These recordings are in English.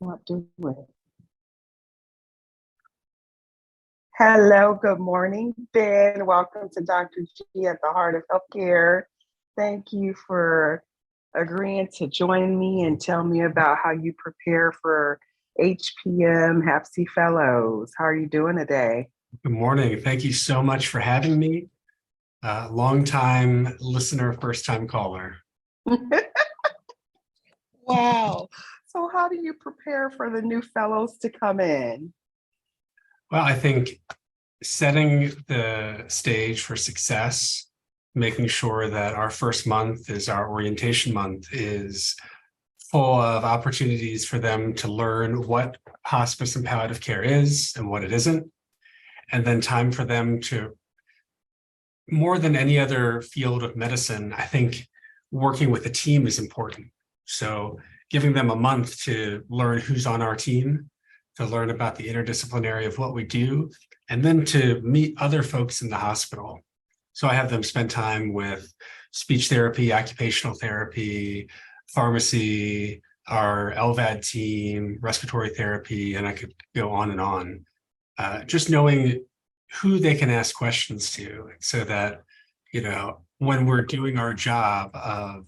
Not do it. Hello, good morning, Ben. Welcome to Dr. G at the Heart of Healthcare. Thank you for agreeing to join me and tell me about how you prepare for HPM HAPC Fellows. How are you doing today? Good morning. Thank you so much for having me. Long-time listener, first-time caller. Wow. So how do you prepare for the new fellows to come in? Well, I think setting the stage for success, making sure that our first month is our orientation month, is full of opportunities for them to learn what hospice and palliative care is and what it isn't, and then time for them to, more than any other field of medicine, I think working with a team is important. So giving them a month to learn who's on our team, to learn about the interdisciplinary of what we do, and then to meet other folks in the hospital. So I have them spend time with speech therapy, occupational therapy, pharmacy, our LVAD team, respiratory therapy, and I could go on and on. Just knowing who they can ask questions to, so that, you know, when we're doing our job of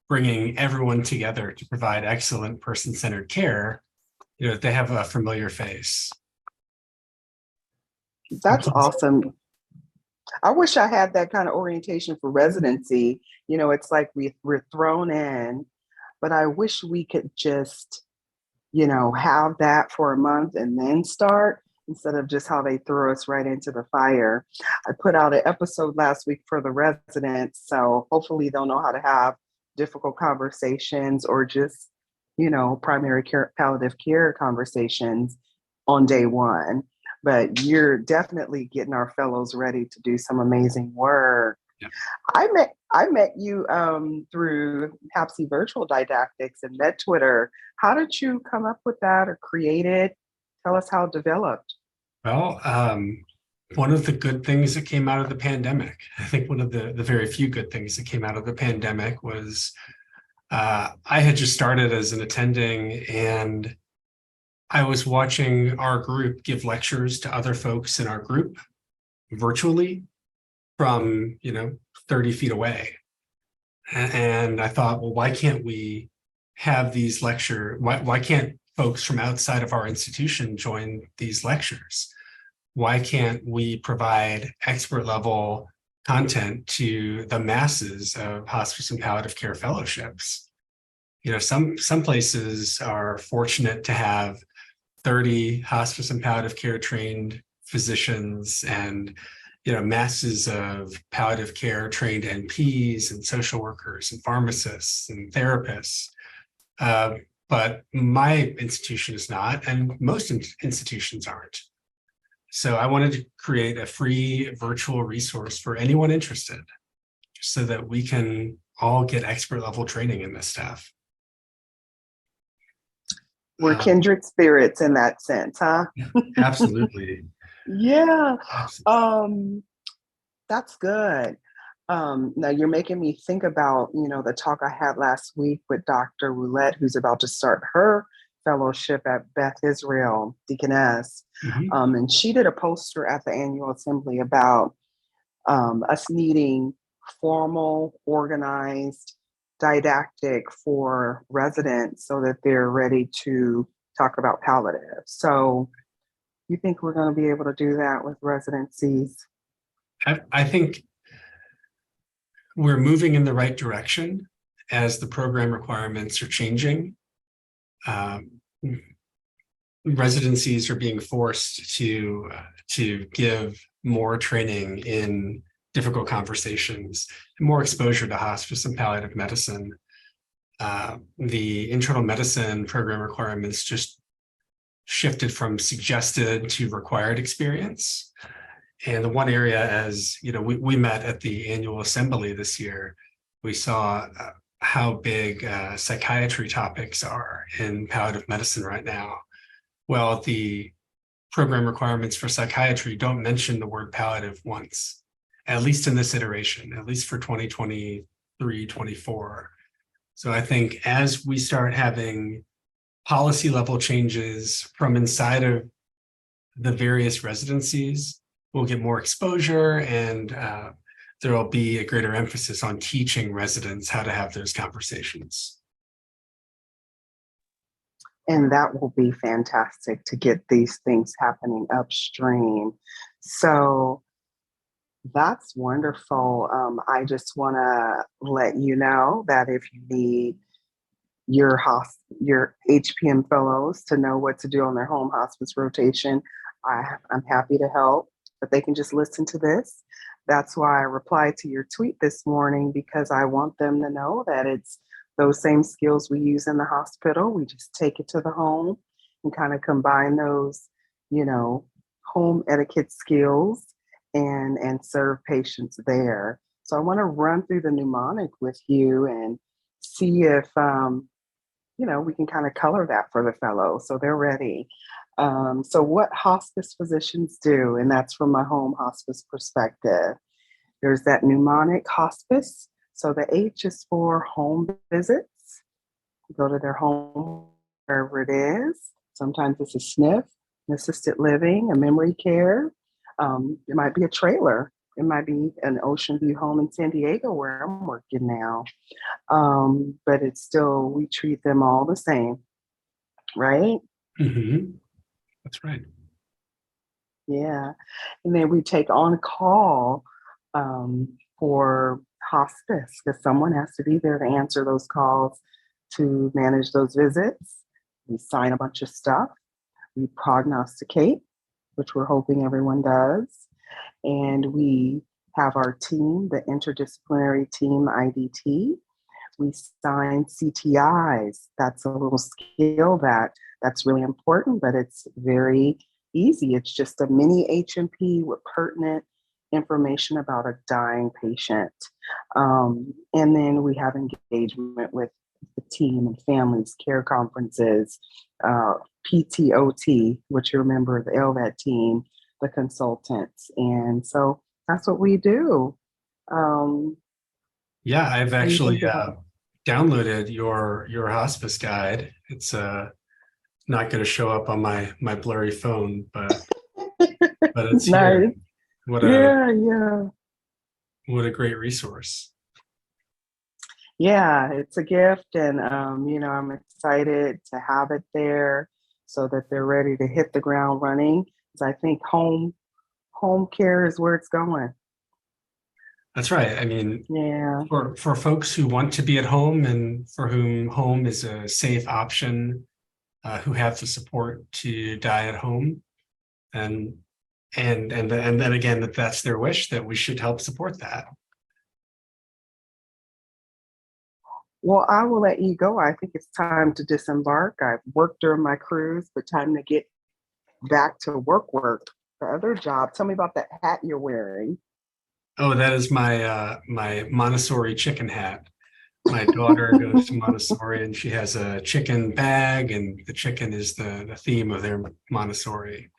bringing everyone together to provide excellent person-centered care, you know, they have a familiar face. That's awesome. I wish I had that kind of orientation for residency. You know, it's like we're thrown in, but I wish we could just, you know, have that for a month and then start, instead of just how they threw us right into the fire. I put out an episode last week for the residents, so hopefully they'll know how to have difficult conversations or just, you know, primary care, palliative care conversations on day one. But you're definitely getting our fellows ready to do some amazing work. Yeah. I met you through HAPC Virtual Didactics and met Twitter. How did you come up with that or create it? Tell us how it developed. Well, one of the good things that came out of the pandemic, I think one of the very few good things that came out of the pandemic was I had just started as an attending, and I was watching our group give lectures to other folks in our group virtually from, you know, 30 feet away. And I thought, well, why can't we have these why can't folks from outside of our institution join these lectures? Why can't we provide expert level content to the masses of hospice and palliative care fellowships? You know, some places are fortunate to have 30 hospice and palliative care trained physicians and, you know, masses of palliative care trained NPs and social workers and pharmacists and therapists. But my institution is not, and most institutions aren't. So I wanted to create a free virtual resource for anyone interested, so that we can all get expert level training in this stuff. We're kindred spirits in that sense, huh? Absolutely. Yeah. Absolutely. That's good. Now you're making me think about, you know, the talk I had last week with Dr. Roulette, who's about to start her fellowship at Beth Israel, Deaconess. Mm-hmm. And she did a poster at the annual assembly about us needing formal, organized didactic for residents so that they're ready to talk about palliative. So you think we're going to be able to do that with residencies? I think we're moving in the right direction as the program requirements are changing. Residencies are being forced to give more training in difficult conversations, more exposure to hospice and palliative medicine. The internal medicine program requirements just shifted from suggested to required experience. And the one area, as you know, we met at the annual assembly this year, we saw how big psychiatry topics are in palliative medicine right now. Well, the program requirements for psychiatry don't mention the word palliative once, at least in this iteration, at least for 2023, 24. So I think as we start having policy level changes from inside of the various residencies will get more exposure, and there will be a greater emphasis on teaching residents how to have those conversations. And that will be fantastic to get these things happening upstream. So that's wonderful. I just want to let you know that if you need your HPM fellows to know what to do on their home hospice rotation, I'm happy to help, but they can just listen to this. That's why I replied to your tweet this morning, because I want them to know that it's those same skills we use in the hospital. We just take it to the home and kind of combine those, home etiquette skills and serve patients there. So I want to run through the mnemonic with you and see if, we can kind of color that for the fellows so they're ready. So what hospice physicians do, and that's from my home hospice perspective, there's that mnemonic hospice. So the H is for home visits. Go to their home, wherever it is. Sometimes it's a SNF, an assisted living, a memory care. It might be a trailer. It might be an Ocean View home in San Diego where I'm working now. But it's still, we treat them all the same, right? Mm-hmm. That's right. Yeah. And then we take on call for hospice, because someone has to be there to answer those calls, to manage those visits. We sign a bunch of stuff. We prognosticate, which we're hoping everyone does. And we have our team, the interdisciplinary team, IDT. We sign CTIs. That's a little skill that's really important, but it's very easy. It's just a mini HMP with pertinent information about a dying patient. And then we have engagement with the team and families, care conferences, PTOT, which you remember, the LVAD team, the consultants. And so that's what we do. Yeah, I've actually downloaded your hospice guide. It's not going to show up on my blurry phone, but it's nice. here. What a great resource. Yeah, it's a gift, and I'm excited to have it there so that they're ready to hit the ground running. Because I think home care is where it's going. That's right. I mean, yeah, for folks who want to be at home and for whom home is a safe option, who have the support to die at home, and then again, that's their wish, that we should help support that. Well, I will let you go. I think it's time to disembark. I've worked during my cruise, but time to get back to work. The other job. Tell me about that hat you're wearing. Oh, that is my my Montessori chicken hat. My daughter goes to Montessori, and she has a chicken bag, and the chicken is the theme of their Montessori.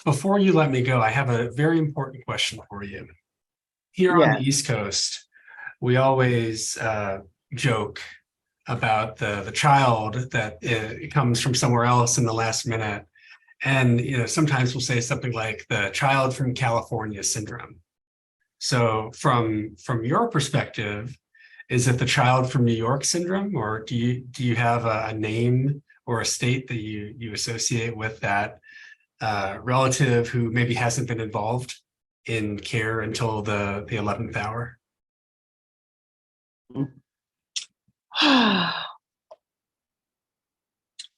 Before you let me go, I have a very important question for you. Here on the East Coast, we always joke about the child that comes from somewhere else in the last minute. And sometimes we'll say something like the child from California syndrome. So from your perspective, is it the child from New York syndrome, or do you have a name or a state that you associate with that relative who maybe hasn't been involved in care until the 11th hour?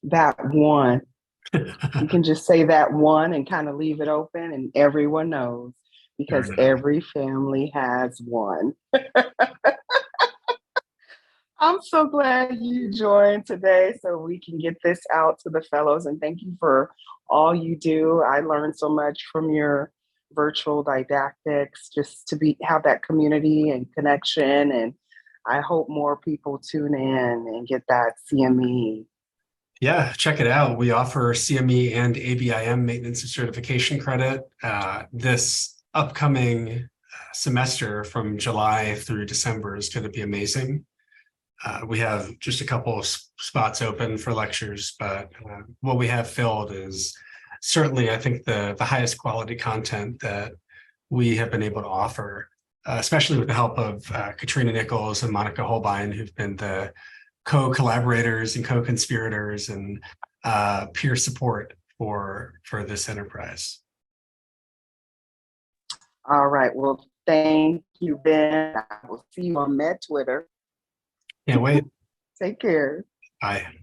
That one. You can just say that one and kind of leave it open, and everyone knows, because every family has one. I'm so glad you joined today so we can get this out to the fellows, and thank you for all you do. I learned so much from your virtual didactics, just to have that community and connection, and I hope more people tune in and get that CME. Yeah, check it out. We offer CME and ABIM maintenance and certification credit this upcoming semester from July through December is going to be amazing. We have just a couple of spots open for lectures, but what we have filled is certainly, I think, the highest quality content that we have been able to offer, especially with the help of Katrina Nichols and Monica Holbein, who've been the co-collaborators and co-conspirators and peer support for this enterprise. All right. Well, thank you, Ben. I will see you on Med Twitter. Can't wait. Take care. Bye.